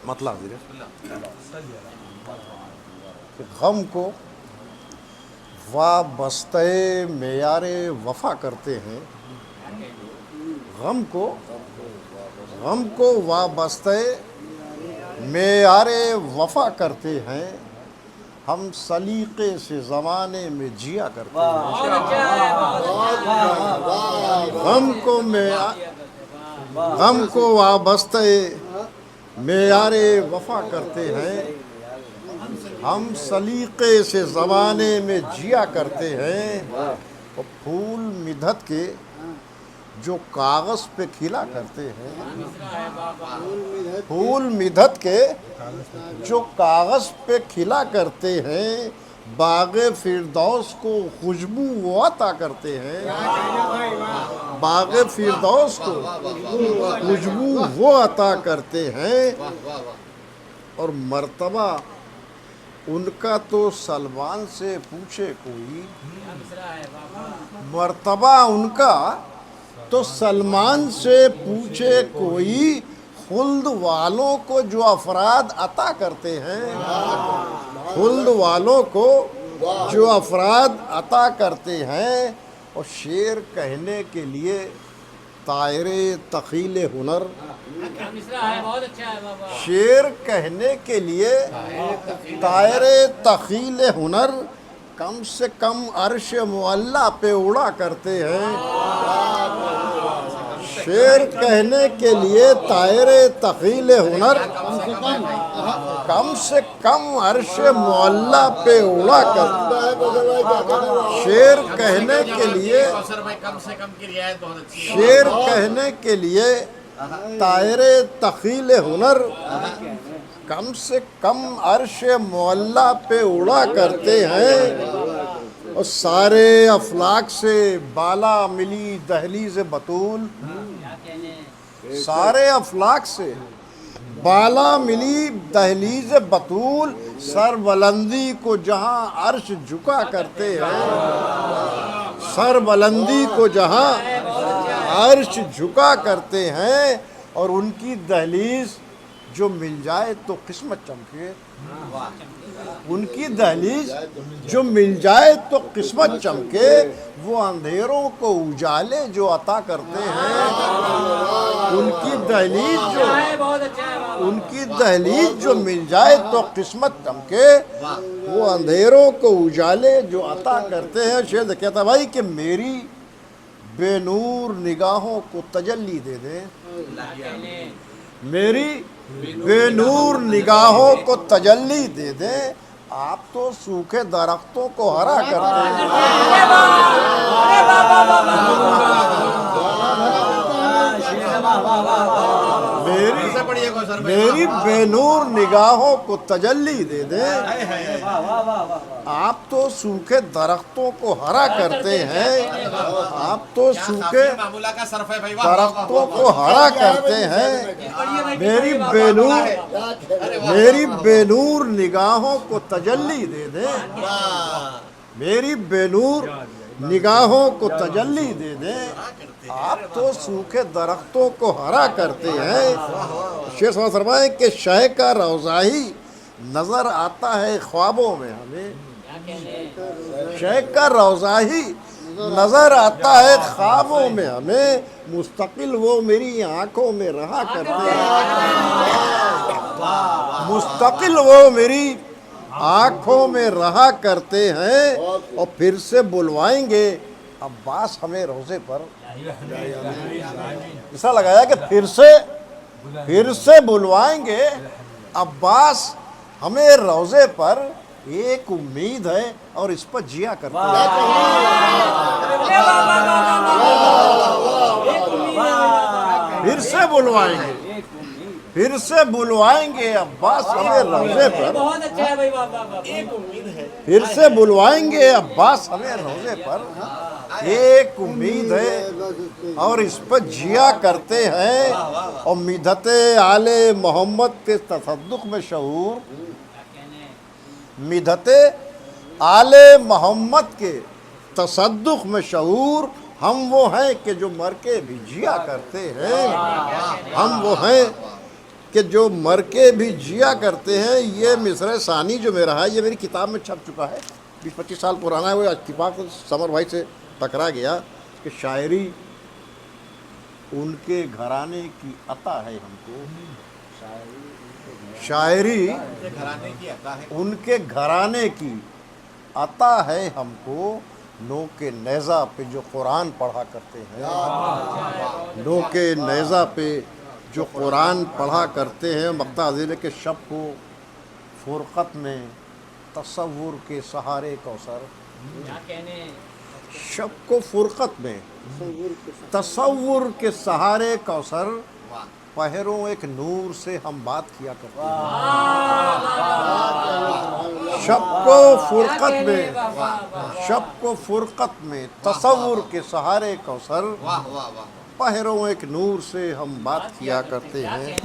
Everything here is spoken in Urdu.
مطلب کہ غم کو وابستہ معیار وفا کرتے ہیں، غم کو وابستہ معیار وفا کرتے ہیں، ہم سلیقے سے زمانے میں جیا کرتے ہیں۔ غم کو وابستہ معیار وفا کرتے ہیں، ہم سلیقے سے زمانے میں جیا کرتے ہیں، اور پھول مدحت کے جو کاغذ پہ کھلا کرتے ہیں، پھول مدحت کے جو کاغذ پہ کھلا کرتے ہیں، باغ فردوس کو خوشبو وہ عطا کرتے ہیں، باغ فردوس کو خوشبو وہ عطا کرتے ہیں، اور مرتبہ ان کا تو سلمان سے پوچھے کوئی، مرتبہ ان کا تو سلمان سے پوچھے کوئی، خلد والوں کو جو افراد عطا کرتے ہیں، خلد والوں کو جو افراد عطا کرتے ہیں، اور شعر کہنے کے لیے طائر تخیل ہنر، شعر کہنے کے لیے طائر تخیل ہنر کم سے کم عرش معلیٰ پہ اڑا کرتے ہیں، شعر کہنے کے لیے طائر تخیل ہنر کم سے کم عرش معلیٰ پہ اڑا کرتے ہیں، شعر کہنے کے لیے شعر کہنے کے لیے طائر تخیل ہنر کم سے کم عرش معلیٰ پہ اڑا کرتے ہیں، اور سارے افلاک سے بالا ملی دہلیز بطول، سارے افلاک سے بالا ملی دہلیز بطول، سر بلندی کو جہاں عرش جھکا کرتے ہیں، سر بلندی کو جہاں عرش جھکا کرتے ہیں، اور ان کی دہلیز جو مل جائے تو قسمت چمکے، ان کی دہلیز جو مل جائے تو قسمت چمکے، وہ اندھیروں کو اجالے جو عطا کرتے ہیں، ان کی دہلیز جو مل جائے تو قسمت چمکے، وہ اندھیروں کو اجالے جو عطا کرتے ہیں۔ شعر کہتا بھائی کہ میری بے نور نگاہوں کو تجلی دے دیں، میری بے نور نگاہوں کو تجلی دے دیں، آپ تو سوکھے درختوں کو ہرا کرتے ہیں، میری بے نور نگاہوں کو تجلی دے دیں، آپ تو سوکھے درختوں کو ہرا کرتے ہیں، آپ تو سوکھے درختوں کو ہرا کرتے ہیں، میری بے نور نگاہوں کو تجلی دے دیں، میری بے نور نگاہوں کو تجلی دے دیں، آپ تو سوکھے درختوں کو ہرا کرتے ہیں۔ شیخ صاحب فرمائیں کہ شہ کا روضہ ہی نظر آتا ہے خوابوں میں ہمیں، شہ کا روضہ ہی نظر آتا ہے خوابوں میں ہمیں، مستقل وہ میری آنکھوں میں رہا کرتے ہیں، مستقل وہ میری آنکھوں میں رہا کرتے ہیں، اور پھر سے بلوائیں گے عباس ہمیں روضے پر، ایسا لگایا کہ پھر سے بلوائیں گے عباس ہمیں روضے پر، ایک امید ہے اور اس پر جیا کرتے ہیں، پھر سے بلوائیں گے، پھر سے بلوائیں گے عباس ہمیں روضے پر، پھر سے بلوائیں گے عباس ہمیں روضے پر، ایک امید ہے اور اس پر جیا کرتے ہیں، اور مدحت آل محمد کے تصدق میں شعور، مدحت آل محمد کے تصدق میں شعور، ہم وہ ہیں کہ جو مر کے بھی جیا کرتے ہیں، ہم وہ ہیں کہ جو مر کے بھی جیا کرتے ہیں. یہ مصرع ثانی جو میرا ہے یہ میری کتاب میں چھپ چکا ہے, 20-25 سال پرانا ہے. وہ اتفاق سمر بھائی سے ٹکرا گیا کہ شاعری ان کے گھرانے کی عطا ہے ہم کو, شاعری ان کے گھرانے کی عطا ہے ہم کو. نو کے نیزہ پہ جو قرآن پڑھا کرتے ہیں, نو کے نیزہ پہ جو قرآن پڑھا کرتے ہیں. مقطع ذیل کے شب کو فرقت میں تصور کے سہارے کوثر, شب کو فرقت میں تصور کے سہارے کوثر, پہروں ایک نور سے ہم بات کیا کرتے ہیں. شب کو فرقت میں, شب کو فرقت میں تصور کے سہارے کوثر, پہروں ایک نور سے ہم بات کیا کرتے ہیں.